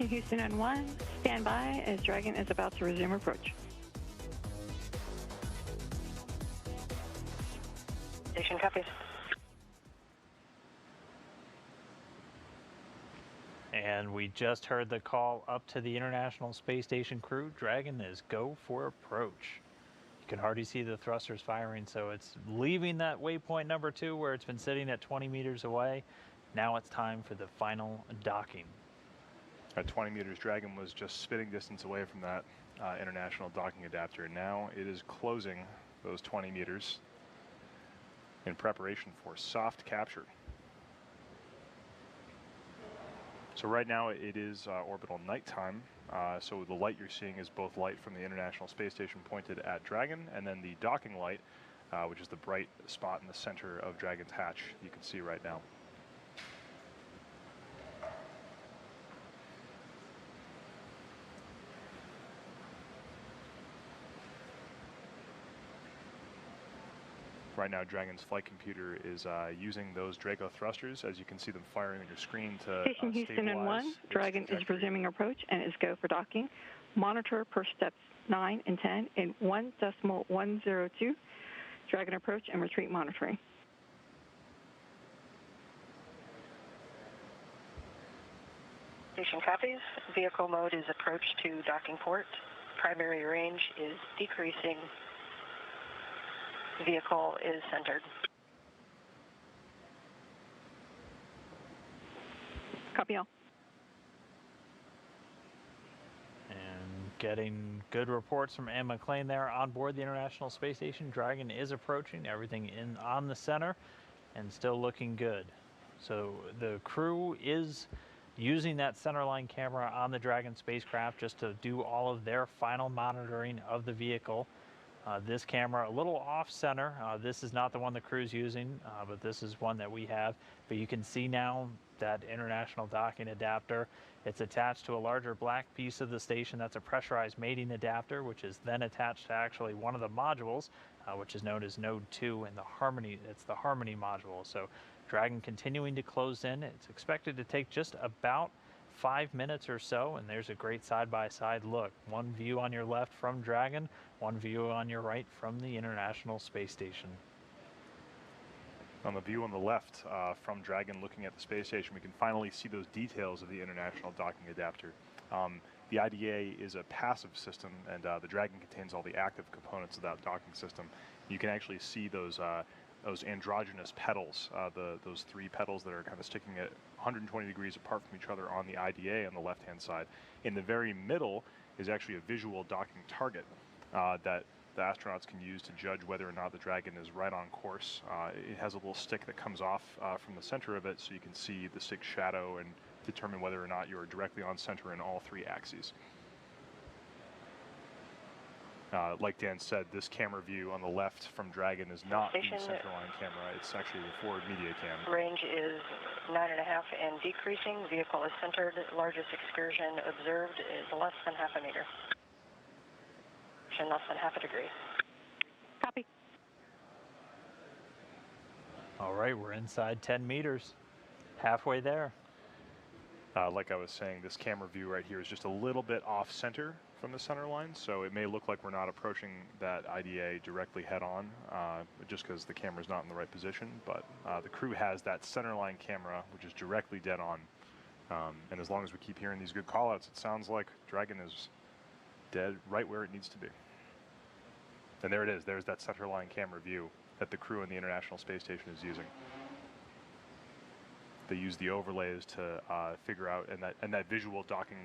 Station Houston on 1, stand by as Dragon is about to resume approach. Station copies. And we just heard the call up to the International Space Station crew. Dragon is go for approach. You can hardly see the thrusters firing, so it's leaving that waypoint number 2 where it's been sitting at 20 meters away. Now it's time for the final docking. At 20 meters, Dragon was just spitting distance away from that international docking adapter. Now it is closing those 20 meters in preparation for soft capture. So right now it is orbital nighttime, so the light you're seeing is both light from the International Space Station pointed at Dragon, and then the docking light, which is the bright spot in the center of Dragon's hatch, you can see right now. Right now, Dragon's flight computer is using those Draco thrusters, as you can see them firing on your screen to Station Houston on 1, Dragon is resuming approach and is go for docking. Monitor per steps 9 and 10 in 1.102. Dragon approach and retreat monitoring. Station copies. Vehicle mode is approach to docking port. Primary range is decreasing. Vehicle is centered. Copy all. And getting good reports from Ann McLean there on board the International Space Station. Dragon is approaching, everything in on the center and still looking good. So the crew is using that centerline camera on the Dragon spacecraft just to do all of their final monitoring of the vehicle. This camera a little off center. This is not the one the crew's using, but this is one that we have. But you can see now that international docking adapter. It's attached to a larger black piece of the station. That's a pressurized mating adapter, which is then attached to actually one of the modules, which is known as Node 2 and the Harmony. It's the Harmony module. So Dragon continuing to close in. It's expected to take just about 5 minutes or so, and there's a great side-by-side look. One view on your left from Dragon, one view on your right from the International Space Station. On the view on the left from Dragon looking at the space station, we can finally see those details of the international docking adapter. The IDA is a passive system, and the Dragon contains all the active components of that docking system. You can actually see those androgynous petals, those 3 petals that are kind of sticking at 120 degrees apart from each other on the IDA on the left-hand side. In the very middle is actually a visual docking target that the astronauts can use to judge whether or not the Dragon is right on course. It has a little stick that comes off from the center of it, so you can see the stick shadow and determine whether or not you're directly on center in all 3 axes. Like Dan said, this camera view on the left from Dragon is not the centerline camera. It's actually the forward media cam. Range is 9.5 and decreasing. Vehicle is centered. Largest excursion observed is less than half a meter. Less than half a degree. Copy. All right, we're inside 10 meters. Halfway there. Like I was saying, this camera view right here is just a little bit off center from the center line, so it may look like we're not approaching that IDA directly head on, just because the camera's not in the right position, but the crew has that center line camera, which is directly dead on, and as long as we keep hearing these good callouts, it sounds like Dragon is dead right where it needs to be. And there it is, there's that center line camera view that the crew in the International Space Station is using. They use the overlays to figure out, and that visual docking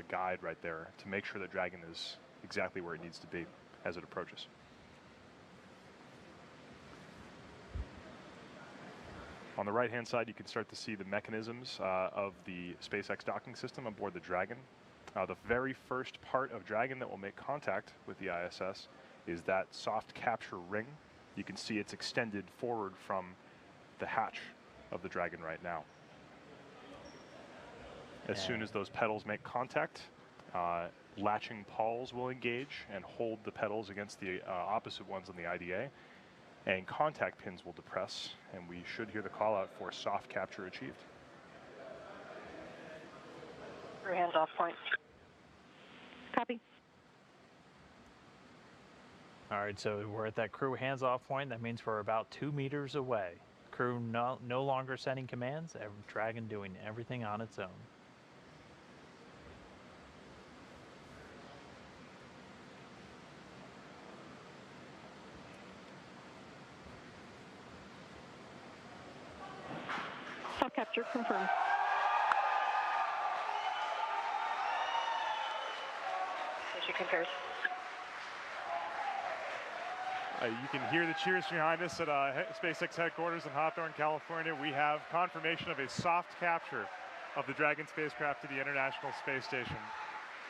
guide right there to make sure that Dragon is exactly where it needs to be as it approaches. On the right-hand side, you can start to see the mechanisms of the SpaceX docking system aboard the Dragon. The very first part of Dragon that will make contact with the ISS is that soft capture ring. You can see it's extended forward from the hatch of the Dragon right now. As soon as those pedals make contact, latching pawls will engage and hold the pedals against the opposite ones on the IDA, and contact pins will depress, and we should hear the call out for soft capture achieved. Crew hands off point. Copy. All right, so we're at that crew hands-off point. That means we're about 2 meters away. Crew no longer sending commands. Dragon doing everything on its own. Soft capture confirmed. Station concurs. You can hear the cheers behind us at SpaceX headquarters in Hawthorne, California. We have confirmation of a soft capture of the Dragon spacecraft to the International Space Station.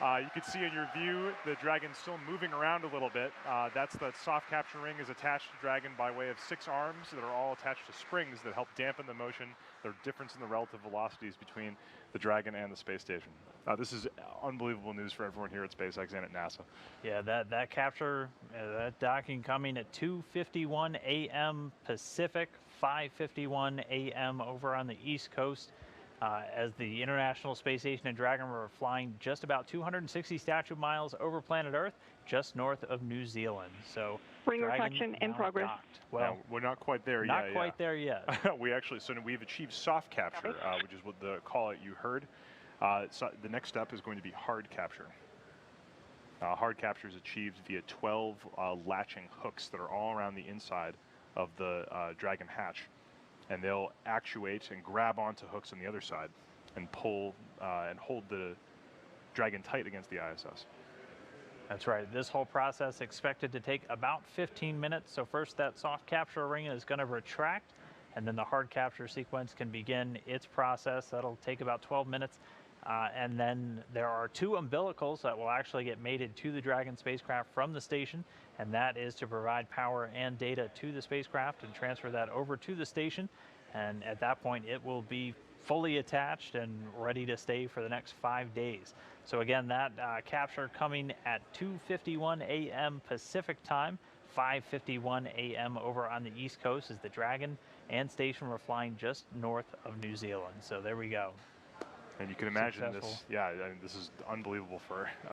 You can see in your view the Dragon still moving around a little bit. That's the soft capture ring is attached to Dragon by way of 6 arms that are all attached to springs that help dampen the motion, the difference in the relative velocities between the Dragon and the space station. This is unbelievable news for everyone here at SpaceX and at NASA. Yeah, that capture, that docking coming at 2:51 a.m. Pacific, 5:51 a.m. over on the East Coast. As the International Space Station and Dragon were flying just about 260 statute miles over planet Earth, just north of New Zealand. So Ring Dragon reflection in now progress. docked. Well, we're not quite there yet. not quite there yet. We've achieved soft capture, which is what the call it you heard. So the next step is going to be hard capture. Hard capture is achieved via 12 latching hooks that are all around the inside of the Dragon hatch. And they'll actuate and grab onto hooks on the other side and pull and hold the Dragon tight against the ISS. That's right. This whole process expected to take about 15 minutes. So first that soft capture ring is going to retract, and then the hard capture sequence can begin its process. That'll take about 12 minutes. And then there are 2 umbilicals that will actually get mated to the Dragon spacecraft from the station, and that is to provide power and data to the spacecraft and transfer that over to the station. And at that point, it will be fully attached and ready to stay for the next 5 days. So again, that capture coming at 2:51 a.m. Pacific time, 5:51 a.m. over on the East Coast, as the Dragon and station were flying just north of New Zealand. So there we go. And you can imagine Successful. this, yeah, I mean, this is unbelievable for